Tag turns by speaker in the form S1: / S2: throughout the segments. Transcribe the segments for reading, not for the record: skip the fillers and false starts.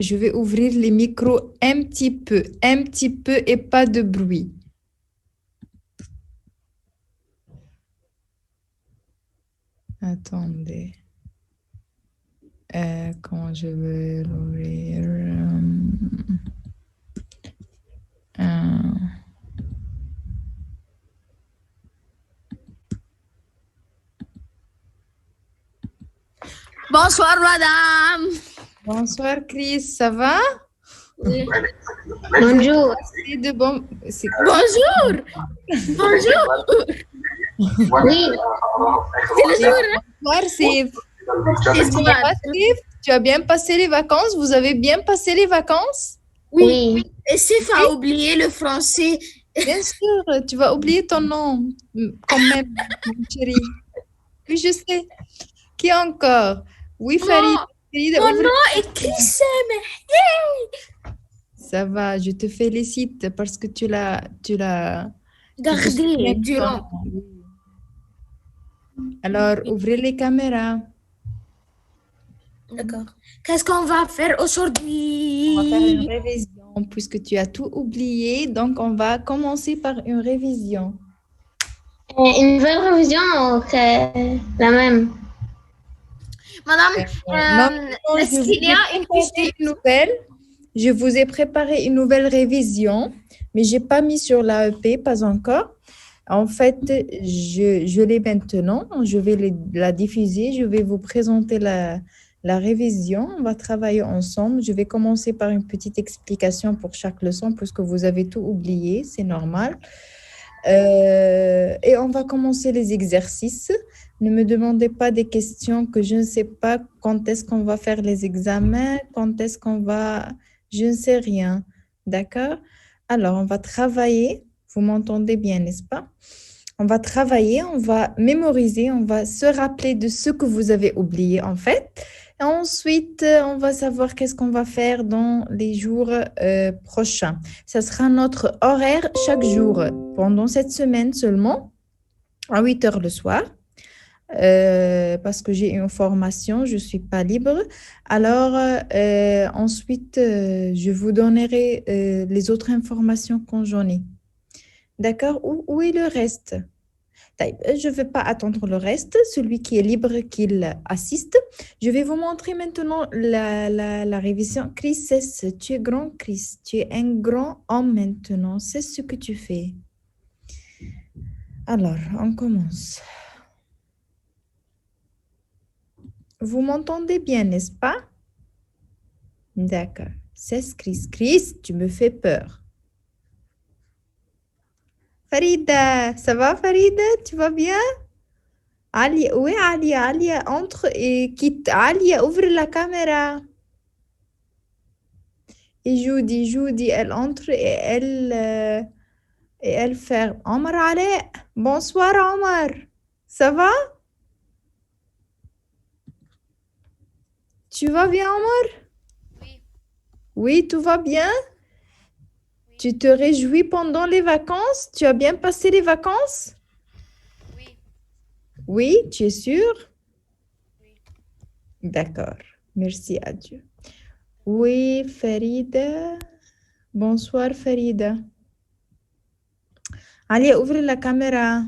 S1: Je vais ouvrir les micros un petit peu et pas de bruit. Attendez. Comment je vais l'ouvrir?
S2: Bonsoir, madame.
S1: Bonsoir, Chris. Ça va?
S2: Oui.
S3: Bonjour.
S1: C'est de bon...
S2: Bonjour. Bonjour.
S3: Oui.
S2: C'est le jour.
S1: Bonsoir, c'est...
S2: Bonsoir.
S1: Tu as bien passé les vacances? Vous avez bien passé les vacances?
S2: Oui. Et Sif a oublié le français.
S1: Bien sûr, tu vas oublier ton nom quand même, mon chéri. Oui, je sais. Qui encore? Oui, Farid.
S2: Mon nom est Chris.
S1: Ça va, je te félicite parce que tu l'as
S2: Gardé durant.
S1: Alors, ouvrez les caméras.
S2: D'accord. Qu'est-ce qu'on va faire aujourd'hui?
S1: On va faire une révision puisque tu as tout oublié. Donc, on va commencer par une révision.
S3: Une nouvelle révision ou la même?
S2: Madame, est-ce qu'il y a une fiche
S1: nouvelle? Je vous ai préparé une nouvelle révision, mais je n'ai pas mis sur l'AEP, pas encore. En fait, je l'ai maintenant. Je vais la diffuser. Je vais vous présenter la révision. On va travailler ensemble. Je vais commencer par une petite explication pour chaque leçon puisque vous avez tout oublié. C'est normal. Et on va commencer les exercices. Ne me demandez pas des questions que je ne sais pas quand est-ce qu'on va faire les examens, quand est-ce qu'on va... Je ne sais rien. D'accord? Alors, on va travailler. Vous m'entendez bien, n'est-ce pas? On va travailler, on va mémoriser, on va se rappeler de ce que vous avez oublié en fait. Et ensuite, on va savoir qu'est-ce qu'on va faire dans les jours prochains. Ça sera notre horaire chaque jour pendant cette semaine seulement, à 8 heures le soir. Parce que j'ai une formation, je ne suis pas libre. Alors, ensuite, je vous donnerai les autres informations quand j'en ai. D'accord? Où est le reste? Je ne vais pas attendre le reste, celui qui est libre qu'il assiste. Je vais vous montrer maintenant la révision. Chris, tu es grand, Chris. Tu es un grand homme maintenant. C'est ce que tu fais. Alors, on commence. Vous m'entendez bien, n'est-ce pas? D'accord. C'est Chris. Chris, tu me fais peur. Farida, ça va Farida? Tu vas bien? Ali, oui Alia, Alia, entre et quitte. Alia, ouvre la caméra. Et Judy, elle entre et elle ferme. Omar Ali, bonsoir Omar. Ça va? Tu vas bien Omar?
S2: Oui.
S1: Oui, tout va bien? Oui. Tu te réjouis pendant les vacances? Tu as bien passé les vacances?
S2: Oui.
S1: Oui, tu es sûr?
S2: Oui.
S1: D'accord. Merci à Dieu. Oui, Farida. Bonsoir, Farida. Allez, ouvre la caméra.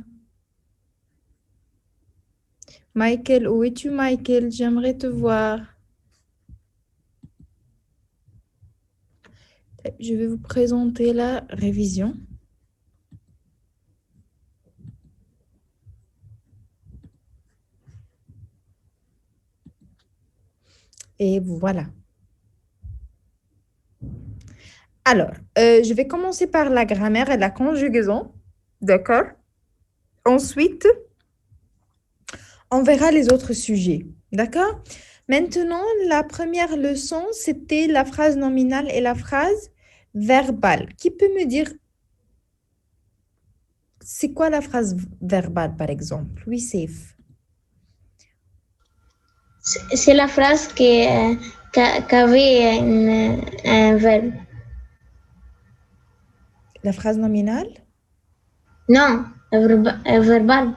S1: Michael, où es-tu, Michael? J'aimerais te voir. Je vais vous présenter la révision. Et voilà. Alors, je vais commencer par la grammaire et la conjugaison. D'accord? Ensuite, on verra les autres sujets. D'accord? Maintenant, la première leçon, c'était la phrase nominale et la phrase verbale. Qui peut me dire, c'est quoi la phrase verbale, par exemple? Oui, Safe.
S3: C'est la phrase qu'avait un verbe.
S1: La phrase nominale?
S3: Non, verbal.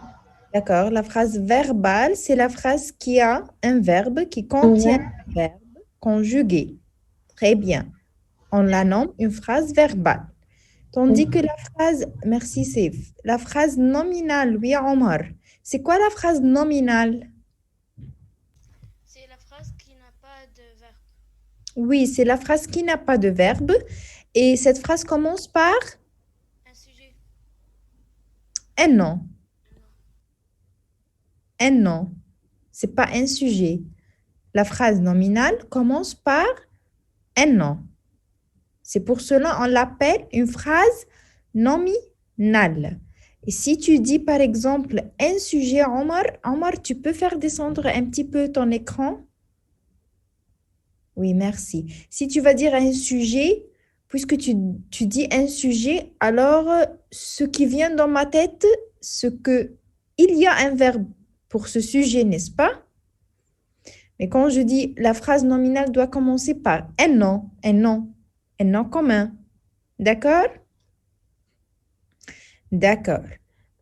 S1: D'accord. La phrase verbale, c'est la phrase qui a un verbe, qui contient un verbe conjugué. Très bien. On la nomme une phrase verbale. Tandis que la phrase, merci Sif, la phrase nominale, oui Omar. C'est quoi la phrase nominale?
S4: C'est la phrase qui n'a pas de verbe.
S1: Oui, c'est la phrase qui n'a pas de verbe. Et cette phrase commence par
S4: Un sujet.
S1: un nom. Un nom. C'est pas un sujet. La phrase nominale commence par un nom. C'est pour cela qu'on l'appelle une phrase nominale. Et si tu dis par exemple un sujet, Omar, tu peux faire descendre un petit peu ton écran? Oui, merci. Si tu vas dire un sujet, puisque tu dis un sujet, alors ce qui vient dans ma tête, il y a un verbe pour ce sujet, n'est-ce pas? Mais quand je dis la phrase nominale doit commencer par un nom, un nom. Un nom commun. D'accord? D'accord.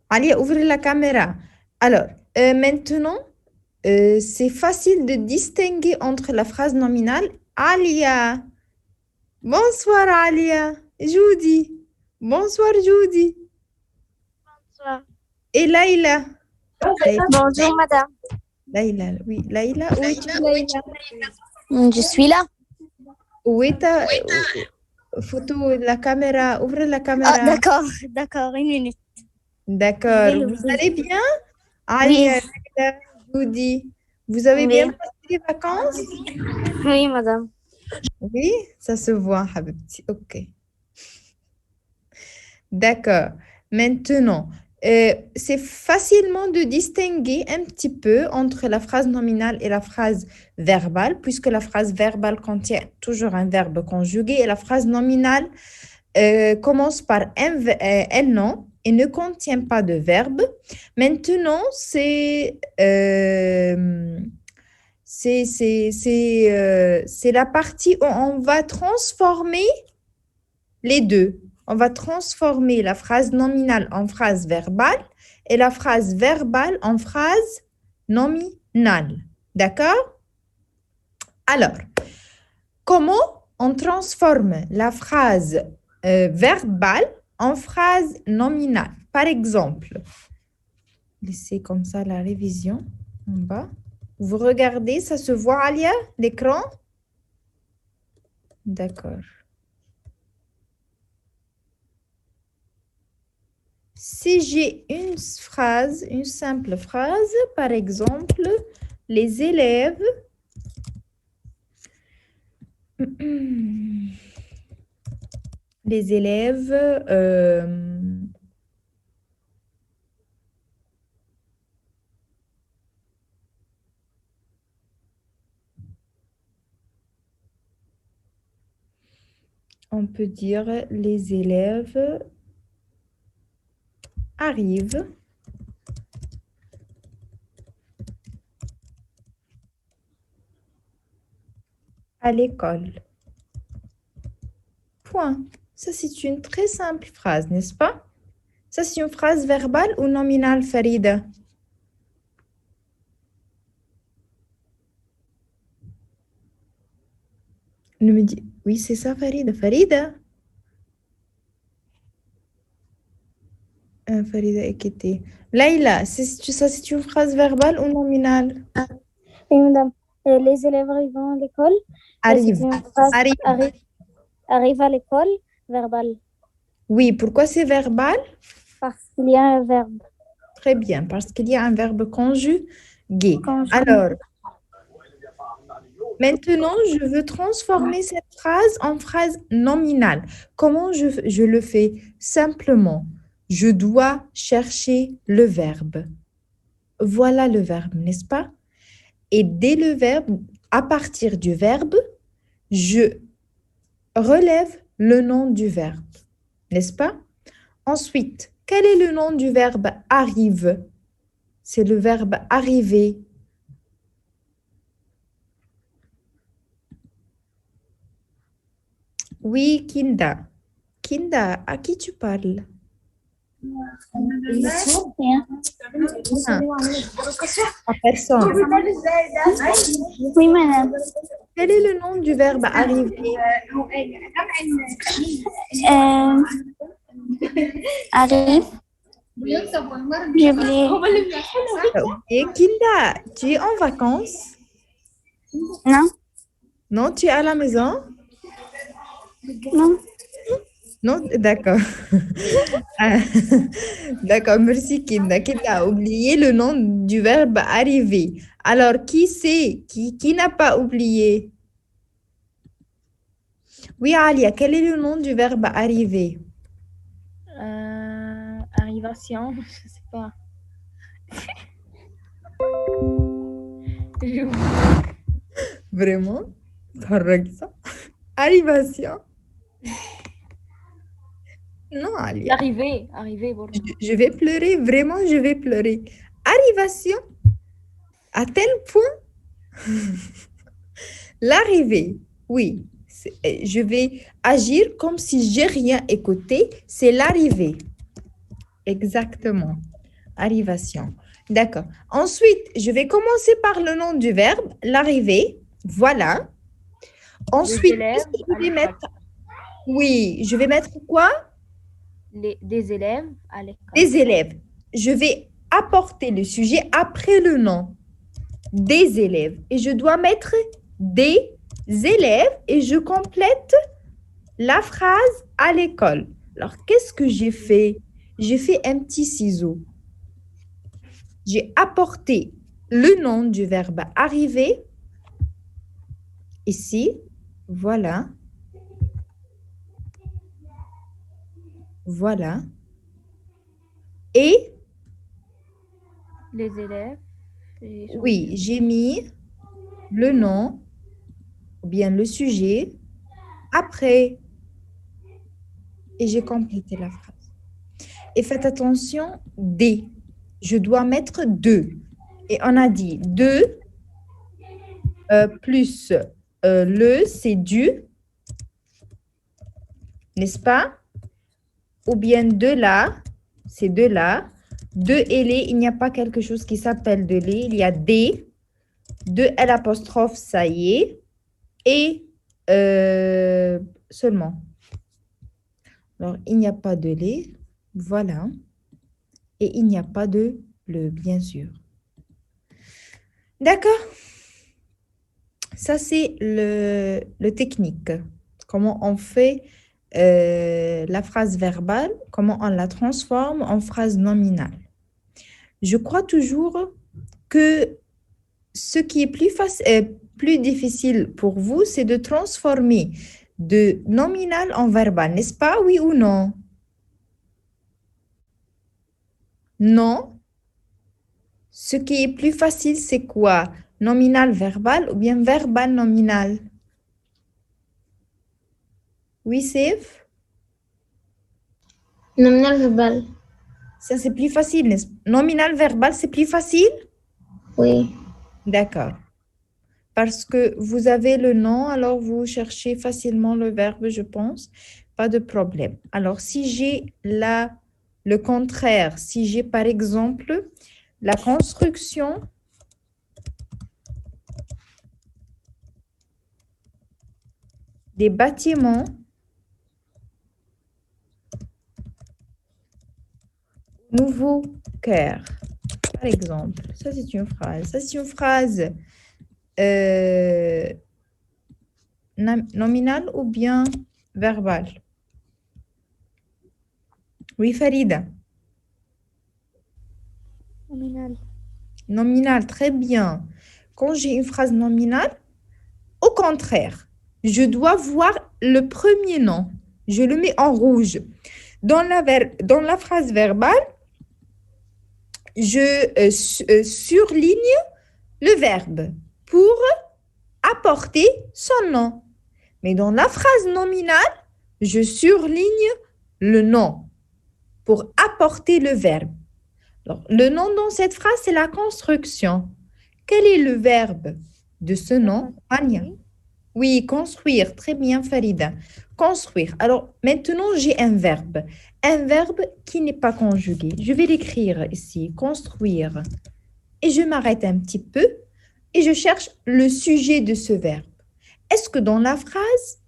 S1: Allez, ouvrez la caméra. Alors, maintenant, c'est facile de distinguer entre la phrase nominale. Alia. Bonsoir, Alia. Judy. Bonsoir, Judy.
S4: Bonsoir.
S1: Et Laïla.
S4: Bonjour, madame.
S1: Laïla, oui. Laïla, où es-tu, Laïla?
S4: Je suis là.
S1: Où est ta photo, la caméra? Ouvre la caméra.
S4: Ah, d'accord, une minute.
S1: D'accord.
S4: Oui,
S1: Vous
S4: oui.
S1: allez bien? Alia, Laïla, Judy. Vous avez bien passé les vacances?
S4: Oui, madame.
S1: Oui, ça se voit, Habibti. OK. D'accord. Maintenant, c'est facilement de distinguer un petit peu entre la phrase nominale et la phrase verbale, puisque la phrase verbale contient toujours un verbe conjugué et la phrase nominale commence par un nom et ne contient pas de verbe. Maintenant, c'est la partie où on va transformer les deux. On va transformer la phrase nominale en phrase verbale et la phrase verbale en phrase nominale. D'accord? Alors, comment on transforme la phrase verbale en phrase nominale? Par exemple, laissez comme ça la révision en bas. Vous regardez, ça se voit, Alia, l'écran? D'accord. Si j'ai une phrase, une simple phrase, par exemple, les élèves on peut dire les élèves arrivent à l'école. Point. Ça, c'est une très simple phrase, n'est-ce pas? Ça, c'est une phrase verbale ou nominale, Farida? Ne me dis... Oui, c'est ça, Farida. Farida? Farida est quittée. Laïla, ça, c'est une phrase verbale ou nominale?
S4: Oui, madame. Les élèves arrivant à l'école.
S1: Arrive.
S4: C'est une phrase
S1: Arrive.
S4: arrive à l'école, verbal.
S1: Oui, pourquoi c'est verbal?
S4: Parce qu'il y a un verbe.
S1: Très bien, parce qu'il y a un verbe conjugué.
S4: Conjugué.
S1: Alors, maintenant, je veux transformer cette phrase en phrase nominale. Comment je le fais? Simplement, je dois chercher le verbe. Voilà le verbe, n'est-ce pas? Et dès le verbe, à partir du verbe, je relève le nom du verbe, n'est-ce pas? Ensuite, quel est le nom du verbe arrive? C'est le verbe arriver. Oui, Kinda. Kinda, à qui tu parles? À personne.
S4: Oui, madame.
S1: Quel est le nom du verbe arriver?
S5: Arrive. J'ai oublié.
S1: Et Kinda, tu es en vacances?
S5: Non,
S1: Non, tu es à la maison?
S5: non.
S1: Non, d'accord. Ah, d'accord, merci Kinda. Kinda a oublié le nom du verbe arriver. Alors, qui sait? Qui n'a pas oublié? Oui, Alia, quel est le nom du verbe arriver?
S6: Arrivation, je sais pas.
S1: Vraiment? Correct. Arrivation? Non, Alia.
S6: Arriver, bon.
S1: Je vais pleurer, vraiment, je vais pleurer. Arrivation? À tel point? L'arrivée, oui. Je vais agir comme si j'ai rien écouté. C'est l'arrivée. Exactement. Arrivation. D'accord. Ensuite, je vais commencer par le nom du verbe, l'arrivée. Voilà. Ensuite,
S6: élèves
S1: qu'est-ce que je
S6: à
S1: vais
S6: l'école.
S1: mettre? Oui, je vais mettre quoi?
S6: Des élèves à l'école.
S1: Des élèves. Je vais apporter le sujet après le nom. Des élèves. Et je dois mettre des élèves et je complète la phrase à l'école. Alors, qu'est-ce que j'ai fait? J'ai fait un petit ciseau. J'ai apporté le nom du verbe arriver. Ici, voilà. Voilà. Et
S6: Les élèves.
S1: oui, j'ai mis le nom ou bien le sujet après et j'ai complété la phrase. Et faites attention, des. Je dois mettre deux. Et on a dit deux plus le, c'est du, n'est-ce pas? Ou bien de là, c'est de là. De et les, il n'y a pas quelque chose qui s'appelle de les. Il y a des. De L apostrophe, ça y est. Et seulement. Alors, il n'y a pas de les. Voilà. Et il n'y a pas de le, bien sûr. D'accord? Ça, c'est le technique. Comment on fait la phrase verbale, comment on la transforme en phrase nominale. Je crois toujours que ce qui est plus difficile pour vous, c'est de transformer de nominal en verbal, n'est-ce pas? Oui ou non? Non. Ce qui est plus facile, c'est quoi? Nominal verbal ou bien verbal nominal? Oui, Sif?
S3: Nominal verbal.
S1: Ça, c'est plus facile, n'est-ce pas? Nominal verbal, c'est plus facile?
S3: Oui.
S1: D'accord. Parce que vous avez le nom, alors vous cherchez facilement le verbe, je pense. Pas de problème. Alors, si j'ai là le contraire, si j'ai par exemple la construction des bâtiments nouveau cœur, par exemple. Ça, c'est une phrase. Ça, c'est une phrase nominale ou bien verbale. Oui, Farida.
S6: Nominal.
S1: Nominal, très bien. Quand j'ai une phrase nominale, au contraire, je dois voir le premier nom. Je le mets en rouge. Dans la phrase verbale, je surligne le verbe pour apporter son nom. Mais dans la phrase nominale, je surligne le nom pour apporter le verbe. Alors, le nom dans cette phrase, c'est la construction. Quel est le verbe de ce nom, Anya? Oui, construire. Très bien, Farida. Construire. Alors, maintenant, j'ai un verbe. Un verbe qui n'est pas conjugué. Je vais l'écrire ici. Construire. Et je m'arrête un petit peu et je cherche le sujet de ce verbe. est-ce que dans la phrase,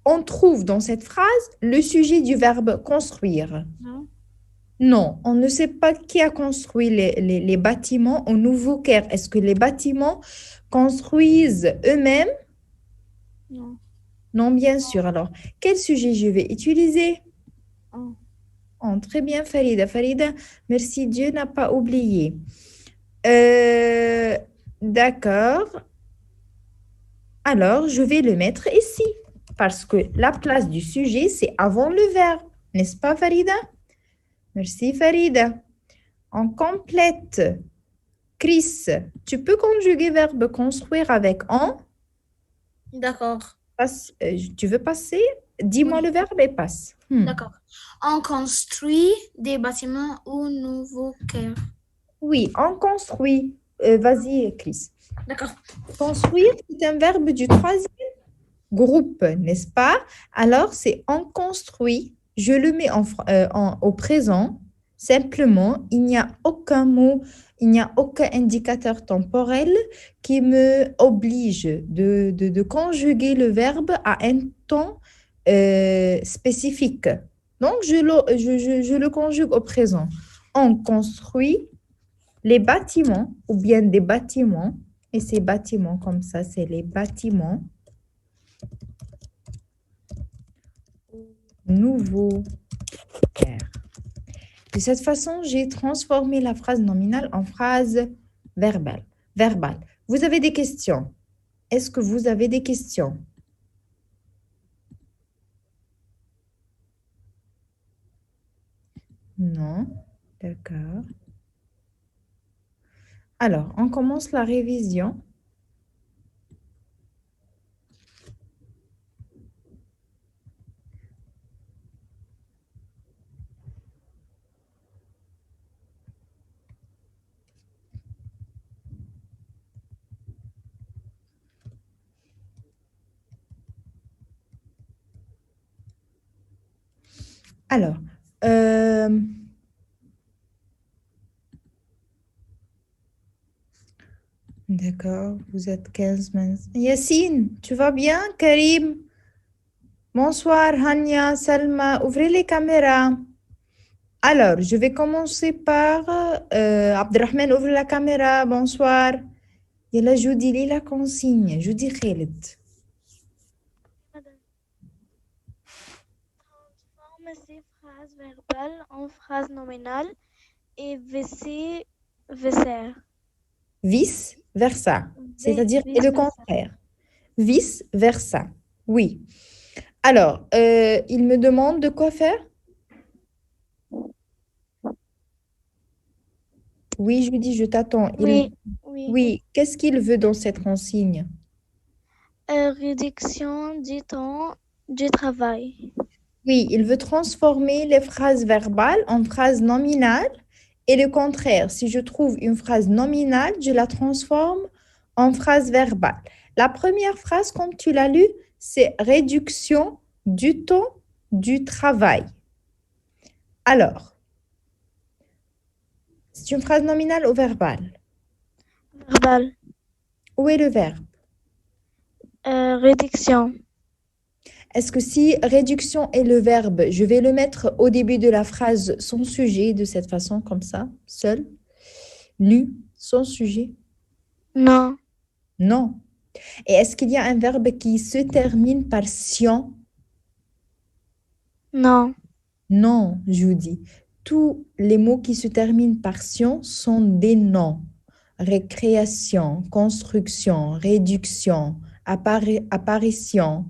S1: on trouve dans cette phrase le sujet du verbe construire?
S6: Non.
S1: Non, on ne sait pas qui a construit les bâtiments au Nouveau-Caire. Est-ce que les bâtiments construisent eux-mêmes?
S6: Non.
S1: Non, bien sûr. Alors, quel sujet je vais utiliser?
S6: En.
S1: Oh, très bien, Farida. Farida, merci, Dieu n'a pas oublié. D'accord. Alors, je vais le mettre ici parce que la place du sujet, c'est avant le verbe. N'est-ce pas, Farida? Merci, Farida. On complète. Chris, tu peux conjuguer verbe construire avec en?
S2: D'accord.
S1: Tu veux passer? Dis-moi
S2: Oui.
S1: le verbe et passe.
S2: D'accord. On construit des bâtiments au Nouveau-Caire.
S1: Oui, on construit. Vas-y, Chris.
S2: D'accord.
S1: Construire, c'est un verbe du troisième groupe, n'est-ce pas? Alors, c'est on construit. Je le mets au présent. Simplement, il n'y a aucun mot, il n'y a aucun indicateur temporel qui me oblige de conjuguer le verbe à un temps spécifique. Donc, je le conjugue au présent. On construit les bâtiments ou bien des bâtiments. Et ces bâtiments comme ça, c'est les bâtiments Nouveau-Caire. De cette façon, j'ai transformé la phrase nominale en phrase verbale. Vous avez des questions? Est-ce que vous avez des questions? Non. D'accord. Alors, on commence la révision. Alors, d'accord, vous êtes 15 minutes. Yacine, tu vas bien? Karim? Bonsoir, Hania, Salma, ouvrez les caméras. Alors, je vais commencer par Abdelrahman, ouvre la caméra, bonsoir. Et là, je dis la consigne, je dis Khaled.
S4: Transforme ces phrases verbales en phrases nominales et vice-versa.
S1: Vice-versa, c'est-à-dire et le
S4: Vice-versa.
S1: contraire. Vice-versa, oui. Alors, il me demande de quoi faire? Oui, je lui dis, je t'attends.
S4: Oui.
S1: Oui, qu'est-ce qu'il veut dans cette consigne?
S4: Réduction du temps du travail.
S1: Oui, il veut transformer les phrases verbales en phrases nominales et le contraire. Si je trouve une phrase nominale, je la transforme en phrase verbale. La première phrase, comme tu l'as lu, c'est réduction du temps du travail. Alors, c'est une phrase nominale ou verbale?
S4: Verbal.
S1: Où est le verbe?
S4: Réduction.
S1: Est-ce que si réduction est le verbe, je vais le mettre au début de la phrase sans sujet, de cette façon, comme ça, seul, lu, sans sujet?
S4: Non.
S1: Non. Et est-ce qu'il y a un verbe qui se termine par sion?
S4: Non.
S1: Non, je vous dis. Tous les mots qui se terminent par sion sont des noms. Récréation, construction, réduction, apparition.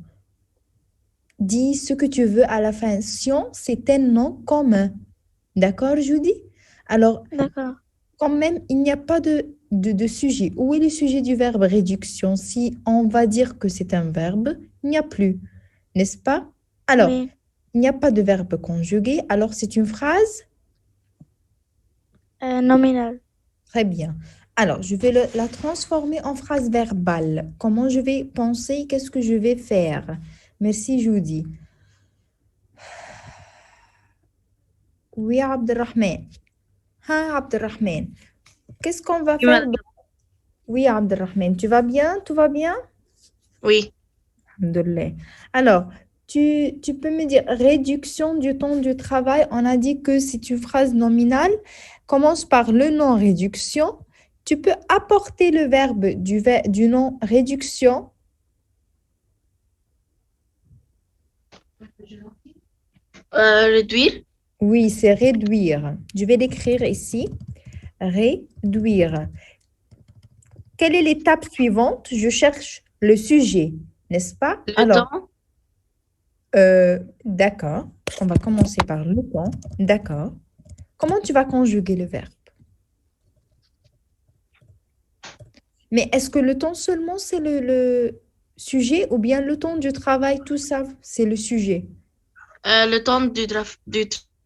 S1: Dis ce que tu veux à la fin. Sion, c'est un nom commun. D'accord, Judy? Alors,
S4: D'accord.
S1: quand même, il n'y a pas de sujet. Où est le sujet du verbe réduction? Si on va dire que c'est un verbe, il n'y a plus. N'est-ce pas? Alors,
S4: Oui.
S1: il n'y a pas de verbe conjugué. Alors, c'est une phrase?
S4: Nominal.
S1: Très bien. Alors, je vais la transformer en phrase verbale. Comment je vais penser? Qu'est-ce que je vais faire? Merci, Judy. Oui, Abdelrahman. Hein, Abdelrahman. Qu'est-ce qu'on va faire? Oui, Abdelrahman, tu vas bien? Tout va bien?
S4: Oui.
S1: Alhamdoulilah. Alors, tu peux me dire réduction du temps du travail. On a dit que c'est une phrase nominale. Commence par le nom réduction. Tu peux apporter le verbe du nom réduction.
S4: Réduire.
S1: Oui, c'est réduire. Je vais l'écrire ici. Réduire. Quelle est l'étape suivante? Je cherche le sujet, n'est-ce pas?
S4: Le
S1: Alors,
S4: temps.
S1: d'accord. On va commencer par le temps. D'accord. Comment tu vas conjuguer le verbe? Mais est-ce que le temps seulement, c'est le sujet ou bien le temps du travail, tout ça, c'est le sujet?
S4: Le temps du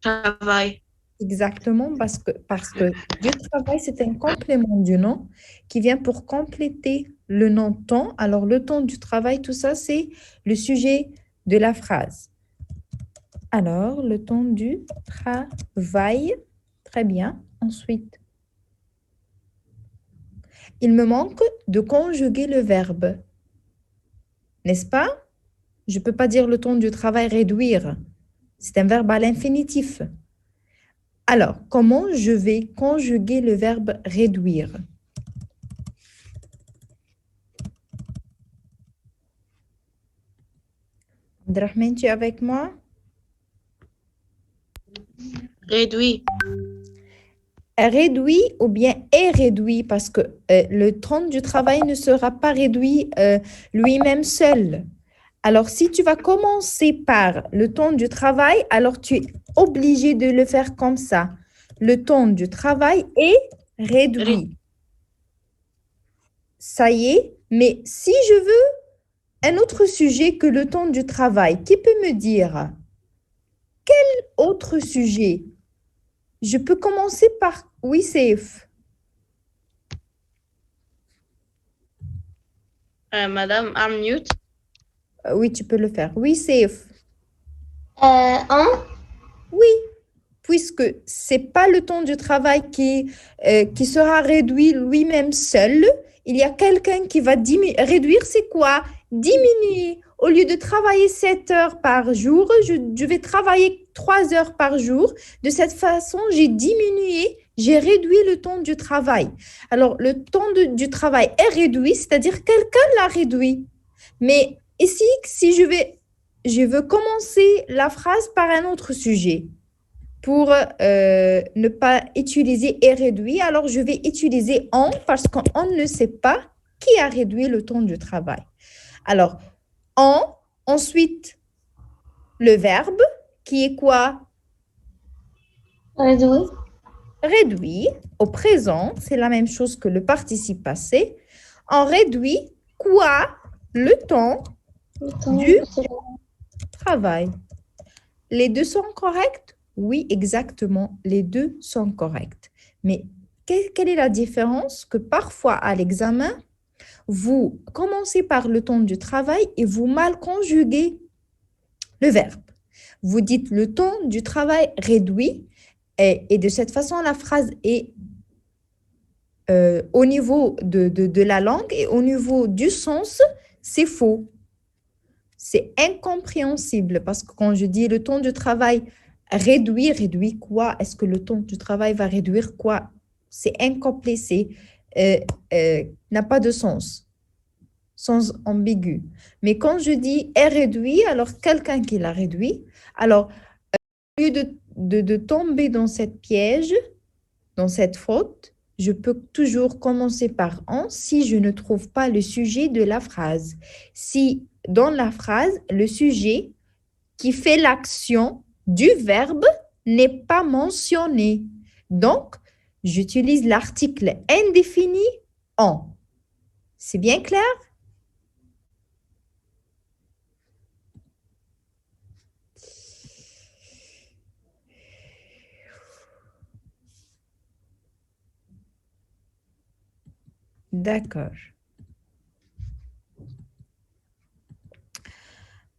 S4: travail.
S1: Exactement, parce que du travail, c'est un complément du nom qui vient pour compléter le nom temps. Alors, le temps du travail, tout ça, c'est le sujet de la phrase. Alors, le temps du travail. Très bien. Ensuite, il me manque de conjuguer le verbe. N'est-ce pas? Je ne peux pas dire le temps du travail réduire. C'est un verbe à l'infinitif. Alors, comment je vais conjuguer le verbe réduire? Abdelrahman, tu es avec moi?
S4: Réduit.
S1: Réduit ou bien est réduit parce que le temps du travail ne sera pas réduit lui-même seul. Alors, si tu vas commencer par le temps du travail, alors tu es obligé de le faire comme ça. Le temps du travail est réduit. Ça y est, mais si je veux un autre sujet que le temps du travail, qui peut me dire quel autre sujet? Je peux commencer par oui, Safe.
S4: Madame, unmute.
S1: Oui, tu peux le faire. Oui, Safe.
S3: En
S1: Oui, puisque c'est pas le temps du travail qui sera réduit lui-même seul. Il y a quelqu'un qui va réduire, c'est quoi? Diminuer. Au lieu de travailler 7 heures par jour, je vais travailler 3 heures par jour. De cette façon, j'ai diminué, j'ai réduit le temps du travail. Alors, le temps du travail est réduit, c'est-à-dire quelqu'un l'a réduit. Mais ici, si je veux commencer la phrase par un autre sujet pour ne pas utiliser est réduit, alors je vais utiliser en parce qu'on ne sait pas qui a réduit le temps du travail. Alors, en, ensuite, le verbe qui est quoi?
S3: réduit.
S1: Réduit au présent, c'est la même chose que le participe passé. On réduit quoi? Le temps
S3: Le temps
S1: du
S3: c'est
S1: travail. Les deux sont corrects? Oui, exactement, les deux sont corrects. Mais quelle est la différence? Que parfois à l'examen, vous commencez par le temps du travail et vous mal conjuguez le verbe. Vous dites le temps du travail réduit et de cette façon, la phrase est au niveau de la langue et au niveau du sens, c'est faux. C'est incompréhensible parce que quand je dis le temps du travail réduit quoi? Est-ce que le temps du travail va réduire quoi? C'est incomplet, n'a pas de sens ambigu. Mais quand je dis est réduit, alors quelqu'un qui l'a réduit, alors au lieu de tomber dans cette piège, dans cette faute, je peux toujours commencer par en si je ne trouve pas le sujet de la phrase. Si dans la phrase, le sujet qui fait l'action du verbe n'est pas mentionné. Donc, j'utilise l'article indéfini en. C'est bien clair? D'accord.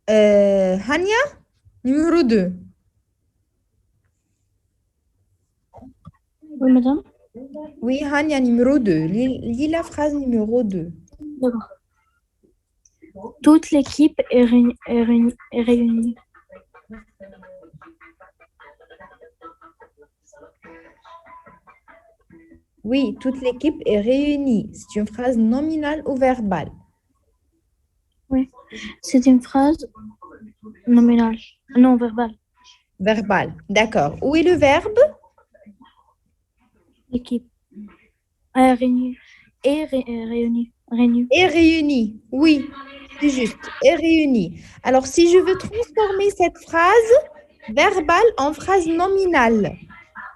S1: Hania, numéro 2.
S5: Oui, madame.
S1: Oui, Hania, numéro 2. Lis la phrase numéro 2.
S5: D'accord. Toute l'équipe est réunie.
S1: Oui, toute l'équipe est réunie. C'est une phrase nominale ou verbale?
S5: Oui. C'est une phrase nominale, non verbale.
S1: Verbale, d'accord. Où est le verbe?
S5: L'équipe est réunie. Réunie.
S1: Est réunie. Oui, c'est juste. Est réunie. Alors, si je veux transformer cette phrase verbale en phrase nominale,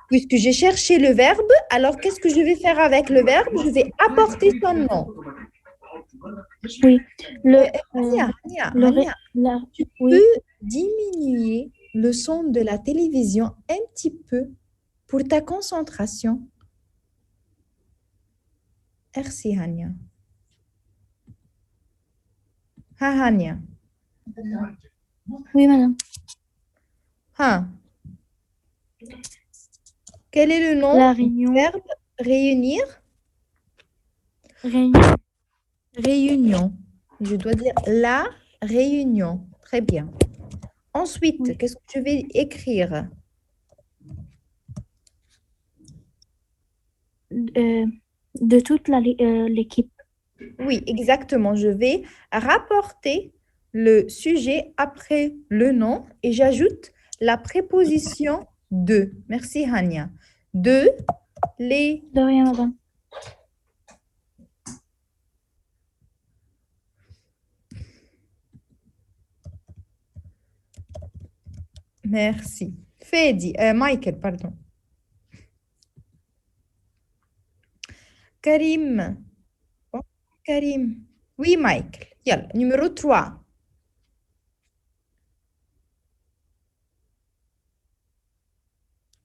S1: puisque j'ai cherché le verbe, alors qu'est-ce que je vais faire avec le verbe? Je vais apporter son nom.
S5: Oui.
S1: Hania,
S5: le
S1: Hania,
S5: la-
S1: tu
S5: oui.
S1: peux diminuer le son de la télévision un petit peu pour ta concentration. Merci, Hania. Ha, Hania.
S5: Oui, madame.
S1: Ha. Quel est le nom
S5: La
S1: du
S5: réunion.
S1: verbe réunir?
S5: Réunion.
S1: Réunion. Je dois dire la réunion. Très bien. Ensuite,
S5: Oui.
S1: qu'est-ce que je vais écrire?
S5: De toute l'équipe.
S1: Oui, exactement. Je vais rapporter le sujet après le nom et j'ajoute la préposition de. Merci, Hania. De, les.
S5: De rien, madame.
S1: Merci. Fedi, Michael, pardon. Karim. Oh, Karim. Oui, Michael. Yalla, numéro 3.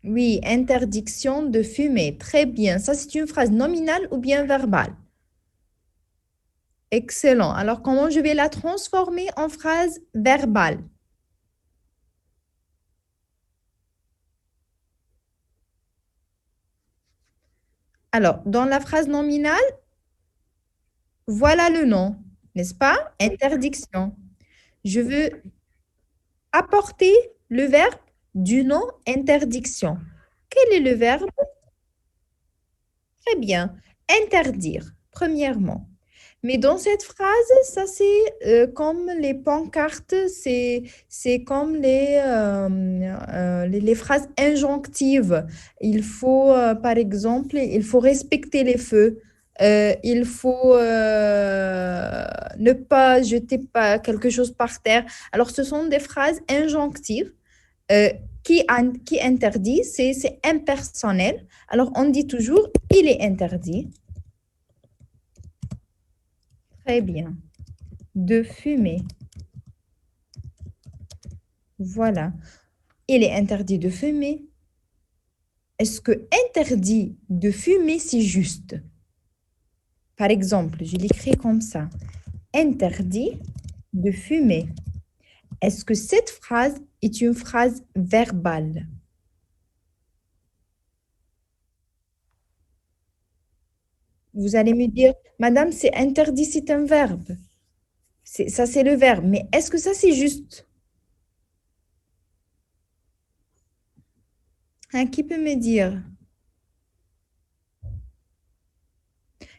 S1: Oui, interdiction de fumer. Très bien. Ça, c'est une phrase nominale ou bien verbale? Excellent. Alors, comment je vais la transformer en phrase verbale? Alors, dans la phrase nominale, voilà le nom, n'est-ce pas? Interdiction. Je veux apporter le verbe du nom interdiction. Quel est le verbe? Très bien. Interdire, premièrement. Mais dans cette phrase, ça c'est comme les pancartes, c'est comme les phrases injonctives. Il faut, par exemple, il faut respecter les feux. Il faut ne pas jeter pas quelque chose par terre. Alors, ce sont des phrases injonctives qui interdit, c'est impersonnel. Alors, on dit toujours, il est interdit. Très bien. De fumer. Voilà. Il est interdit de fumer. Est-ce que interdit de fumer, c'est juste? Par exemple, je l'écris comme ça. Interdit de fumer. Est-ce que cette phrase est une phrase verbale? Vous allez me dire, Madame, c'est interdit, c'est un verbe. Ça, c'est le verbe. Mais est-ce que ça, c'est juste? Hein, qui peut me dire?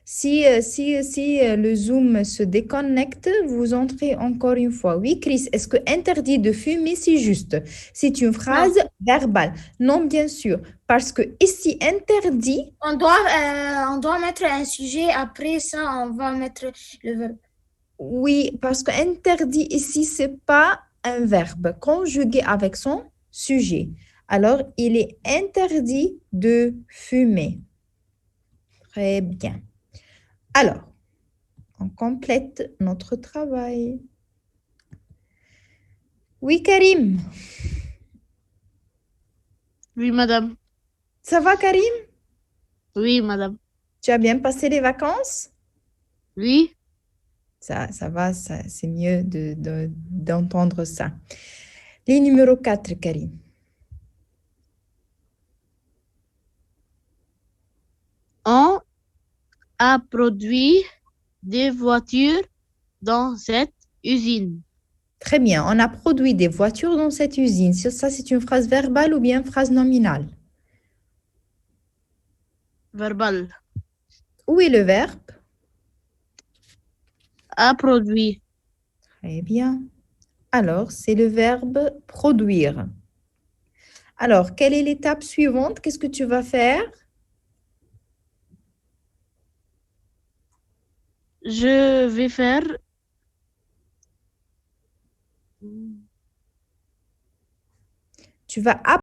S1: Si le Zoom se déconnecte, vous entrez encore une fois. Oui, Chris, est-ce que interdit de fumer, c'est juste? C'est une phrase verbale. Non, bien sûr. Parce que ici, interdit,
S2: On doit mettre un sujet, après ça, on va mettre le verbe.
S1: oui, parce que interdit ici, c'est pas un verbe conjugué avec son sujet. Alors, il est interdit de fumer. Très bien. Alors, on complète notre travail. Oui, Karim.
S4: Oui, madame.
S1: Ça va, Karim?
S4: Oui, madame.
S1: Tu as bien passé les vacances?
S4: Oui.
S1: Ça va, c'est mieux d'entendre ça. Les numéro 4, Karim.
S7: a produit des voitures dans cette usine.
S1: Très bien. On a produit des voitures dans cette usine. Ça, c'est une phrase verbale ou bien une phrase nominale?
S7: Verbal.
S1: Où est le verbe?
S7: A produit.
S1: Très bien. Alors, c'est le verbe produire. Alors, quelle est l'étape suivante? Qu'est-ce que tu vas faire?
S7: Je vais faire
S1: Tu vas